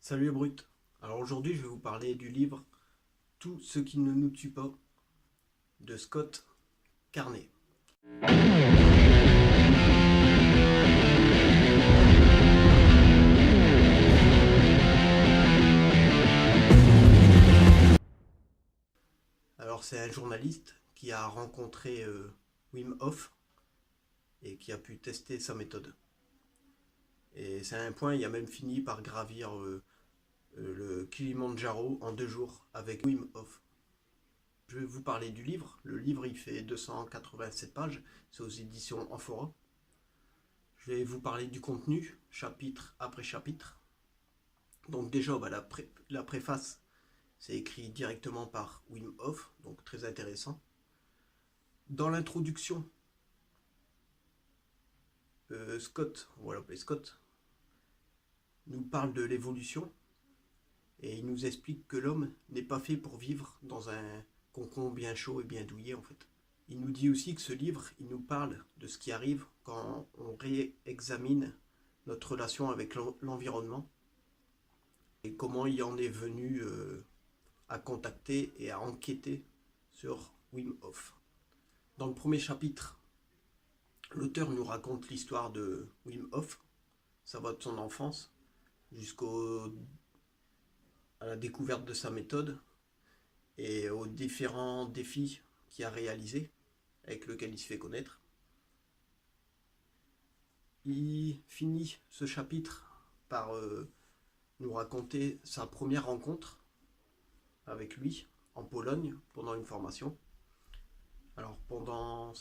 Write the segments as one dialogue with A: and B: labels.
A: Salut les brutes. Alors aujourd'hui je vais vous parler du livre Tout ce qui ne nous tue pas de Scott Carney. Alors c'est un journaliste qui a rencontré Wim Hof et qui a pu tester sa méthode. Et c'est à un point, il a même fini par gravir le Kilimandjaro en 2 jours avec Wim Hof. Je vais vous parler du livre. Le livre il fait 287 pages, c'est aux éditions Amphora. Je vais vous parler du contenu, chapitre après chapitre. Donc déjà, la préface, c'est écrit directement par Wim Hof, donc très intéressant. Dans l'introduction, Scott, on va l'appeler Scott, nous parle de l'évolution et il nous explique que l'homme n'est pas fait pour vivre dans un cocon bien chaud et bien douillet en fait. Il nous dit aussi que ce livre, il nous parle de ce qui arrive quand on réexamine notre relation avec l'environnement et comment il en est venu à contacter et à enquêter sur Wim Hof. Dans le premier chapitre, l'auteur nous raconte l'histoire de Wim Hof, ça va de son enfance jusqu'à la découverte de sa méthode et aux différents défis qu'il a réalisés, avec lesquels il se fait connaître. Il finit ce chapitre par nous raconter sa première rencontre avec lui en Pologne pendant une formation. Alors pendant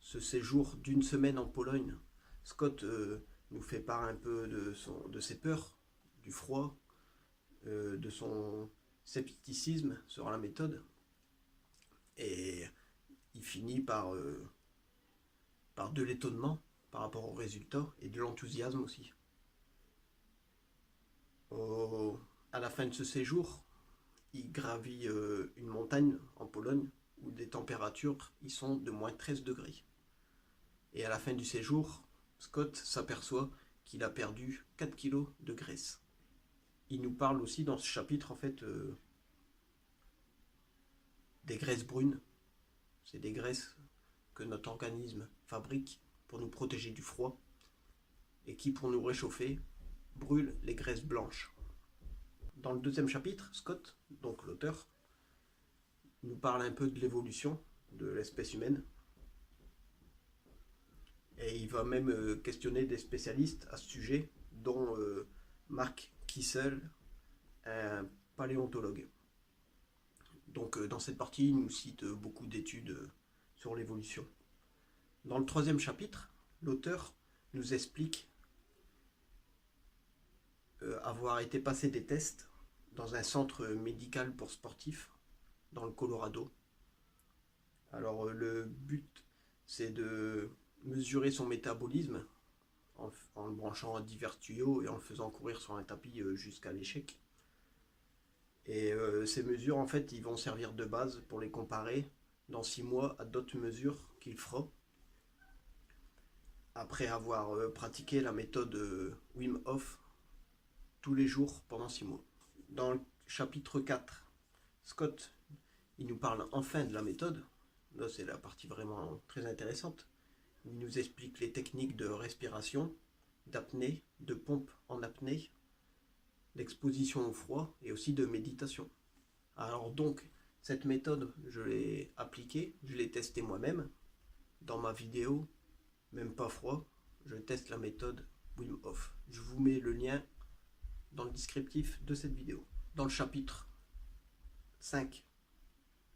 A: ce séjour d'une semaine en Pologne, Scott nous fait part un peu de ses peurs, du froid, de son scepticisme sur la méthode. Et il finit par de l'étonnement par rapport aux résultats et de l'enthousiasme aussi. À la fin de ce séjour, il gravit une montagne en Pologne où des températures y sont de moins 13 degrés. Et à la fin du séjour, Scott s'aperçoit qu'il a perdu 4 kilos de graisse. Il nous parle aussi dans ce chapitre en fait des graisses brunes. C'est des graisses que notre organisme fabrique pour nous protéger du froid et qui, pour nous réchauffer, brûlent les graisses blanches. Dans le deuxième chapitre, Scott, donc l'auteur, nous parle un peu de l'évolution de l'espèce humaine. Et il va même questionner des spécialistes à ce sujet, dont Mark Kissel, un paléontologue. Donc dans cette partie, il nous cite beaucoup d'études sur l'évolution. Dans le troisième chapitre, l'auteur nous explique avoir été passé des tests dans un centre médical pour sportifs dans le Colorado. Alors le but, c'est de mesurer son métabolisme en le branchant à divers tuyaux et en le faisant courir sur un tapis jusqu'à l'échec. Et ces mesures, en fait, ils vont servir de base pour les comparer dans 6 mois à d'autres mesures qu'il fera après avoir pratiqué la méthode Wim Hof tous les jours pendant 6 mois. Dans le chapitre 4, Scott, il nous parle enfin de la méthode. Là, c'est la partie vraiment très intéressante. Il nous explique les techniques de respiration, d'apnée, de pompe en apnée, d'exposition au froid et aussi de méditation. Alors donc, cette méthode, je l'ai appliquée, je l'ai testée moi-même. Dans ma vidéo, même pas froid, je teste la méthode Wim Hof. Je vous mets le lien dans le descriptif de cette vidéo. Dans le chapitre 5,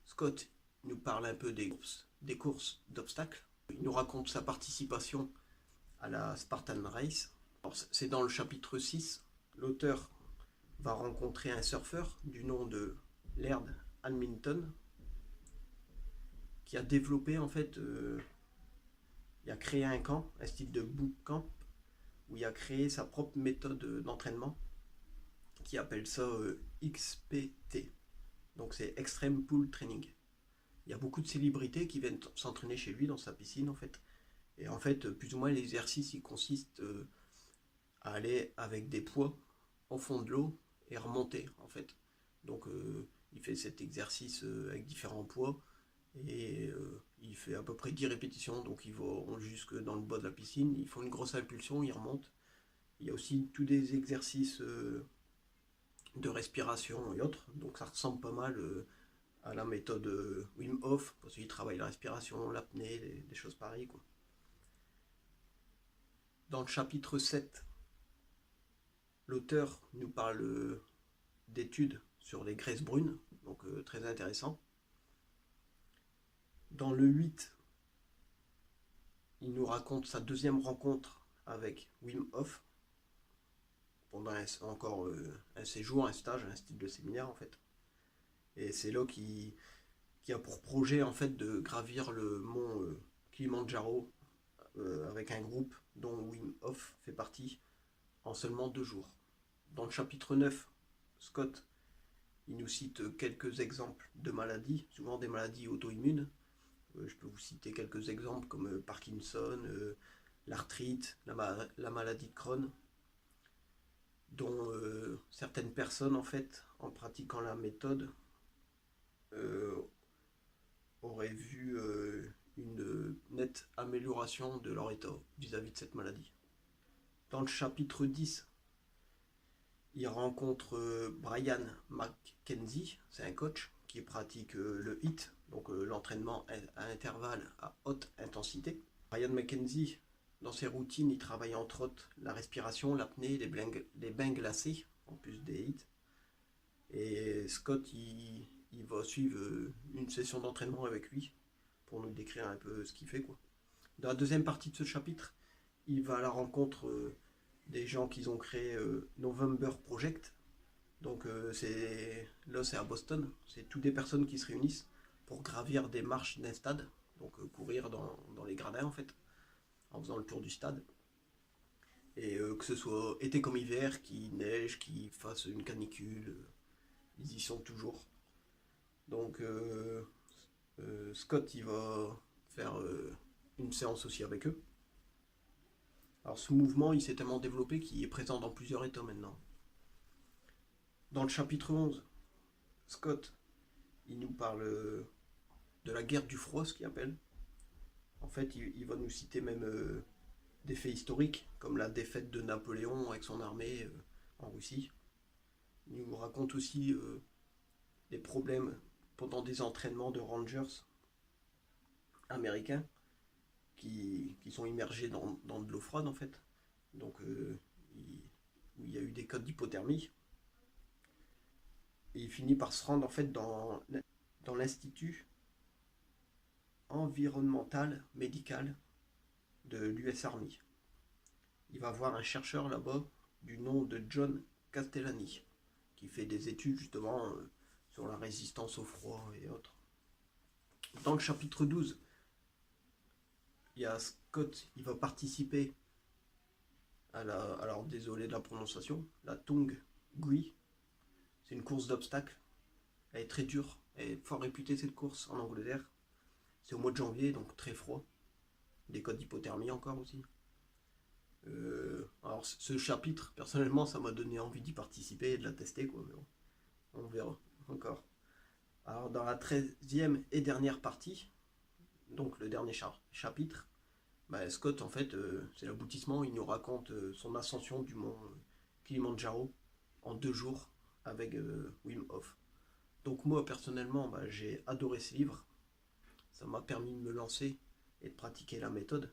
A: Scott nous parle un peu des courses d'obstacles. Il nous raconte sa participation à la Spartan Race. C'est dans le chapitre 6. L'auteur va rencontrer un surfeur du nom de Laird Hamilton qui a développé en fait, il a créé un camp, un style de bootcamp où il a créé sa propre méthode d'entraînement qui appelle ça XPT. Donc c'est Extreme Pool Training. Il y a beaucoup de célébrités qui viennent s'entraîner chez lui dans sa piscine en fait. Et en fait, plus ou moins l'exercice il consiste à aller avec des poids au fond de l'eau et remonter en fait. Donc il fait cet exercice avec différents poids et il fait à peu près 10 répétitions, donc ils vont jusque dans le bas de la piscine, ils font une grosse impulsion, ils remontent. Il y a aussi tous des exercices de respiration et autres, donc ça ressemble pas mal à la méthode Wim Hof, parce qu'il travaille la respiration, l'apnée, des choses pareilles, quoi. Dans le chapitre 7, l'auteur nous parle d'études sur les graisses brunes, donc très intéressant. Dans le 8, il nous raconte sa deuxième rencontre avec Wim Hof, pendant encore un séjour, un stage, un style de séminaire en fait. Et c'est là qui a pour projet en fait de gravir le mont Kilimandjaro avec un groupe dont Wim Hof fait partie en seulement 2 jours. Dans le chapitre 9, Scott il nous cite quelques exemples de maladies, souvent des maladies auto-immunes. Je peux vous citer quelques exemples comme Parkinson, l'arthrite, la maladie de Crohn, dont certaines personnes, en fait, en pratiquant la méthode, euh, auraient vu une nette amélioration de leur état vis-à-vis de cette maladie. Dans le chapitre 10, il rencontre Brian McKenzie, c'est un coach qui pratique le HIIT, donc l'entraînement à intervalles à haute intensité. Brian McKenzie, dans ses routines, il travaille entre autres la respiration, l'apnée, les bains glacés, en plus des HIIT. Et Scott, il va suivre une session d'entraînement avec lui pour nous décrire un peu ce qu'il fait, quoi. Dans la deuxième partie de ce chapitre, il va à la rencontre des gens qui ont créé November Project. Donc c'est à Boston. C'est toutes des personnes qui se réunissent pour gravir des marches d'un stade. Donc courir dans les gradins en fait, en faisant le tour du stade. Et que ce soit été comme hiver, qu'il neige, qu'il fasse une canicule, ils y sont toujours. Donc Scott il va faire une séance aussi avec eux. Alors ce mouvement il s'est tellement développé qu'il est présent dans plusieurs états maintenant. Dans le chapitre 11, Scott il nous parle de la guerre du froid, ce qu'il appelle. En fait, il va nous citer même des faits historiques, comme la défaite de Napoléon avec son armée en Russie. Il nous raconte aussi des problèmes pendant des entraînements de rangers américains qui sont immergés dans de l'eau froide en fait. Donc où il y a eu des cas d'hypothermie. Et il finit par se rendre en fait dans l'institut environnemental médical de l'US Army. Il va voir un chercheur là-bas du nom de John Castellani qui fait des études justement sur la résistance au froid et autres. Dans le chapitre 12, il y a Scott, il va participer alors désolé de la prononciation, la Tung Gui. C'est une course d'obstacles. Elle est très dure, elle est fort réputée cette course en Angleterre. C'est au mois de janvier, donc très froid. Des cas d'hypothermie encore aussi. Alors ce chapitre, personnellement, ça m'a donné envie d'y participer et de la tester, quoi. Mais bon, on verra encore. Alors dans la 13e et dernière partie, donc le dernier chapitre, bah, Scott, en fait, c'est l'aboutissement. Il nous raconte son ascension du mont Kilimandjaro en 2 jours avec Wim Hof. Donc moi, personnellement, bah, j'ai adoré ce livre. Ça m'a permis de me lancer et de pratiquer la méthode.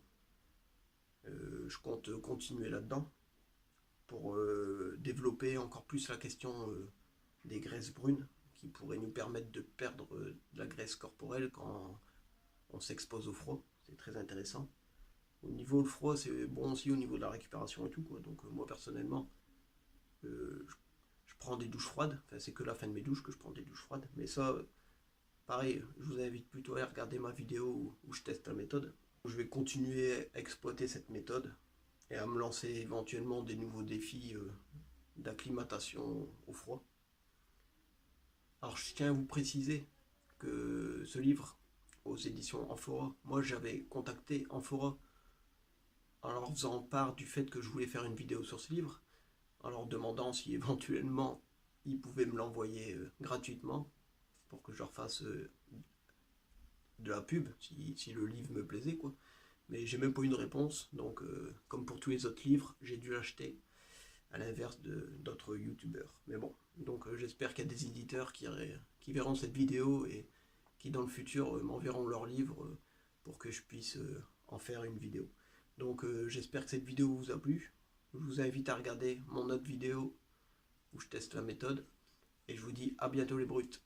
A: Je compte continuer là-dedans pour développer encore plus la question des graisses brunes qui pourraient nous permettre de perdre de la graisse corporelle quand on s'expose au froid. C'est très intéressant. Au niveau du froid, c'est bon aussi au niveau de la récupération et tout, quoi. Donc moi personnellement, je prends des douches froides. Enfin, c'est que la fin de mes douches que je prends des douches froides. Mais ça, pareil, je vous invite plutôt à regarder ma vidéo où je teste la méthode. Je vais continuer à exploiter cette méthode et à me lancer éventuellement des nouveaux défis d'acclimatation au froid. Alors je tiens à vous préciser que ce livre aux éditions Amphora, moi j'avais contacté Amphora en leur faisant part du fait que je voulais faire une vidéo sur ce livre. en leur demandant si éventuellement ils pouvaient me l'envoyer gratuitement pour que je leur fasse de la pub si le livre me plaisait, quoi. Mais j'ai même pas eu de réponse, donc comme pour tous les autres livres, j'ai dû l'acheter, à l'inverse d'autres youtubeurs. Mais bon, donc j'espère qu'il y a des éditeurs qui verront cette vidéo et qui dans le futur m'enverront leurs livres pour que je puisse en faire une vidéo. Donc j'espère que cette vidéo vous a plu. Je vous invite à regarder mon autre vidéo où je teste la méthode. Et je vous dis à bientôt les brutes.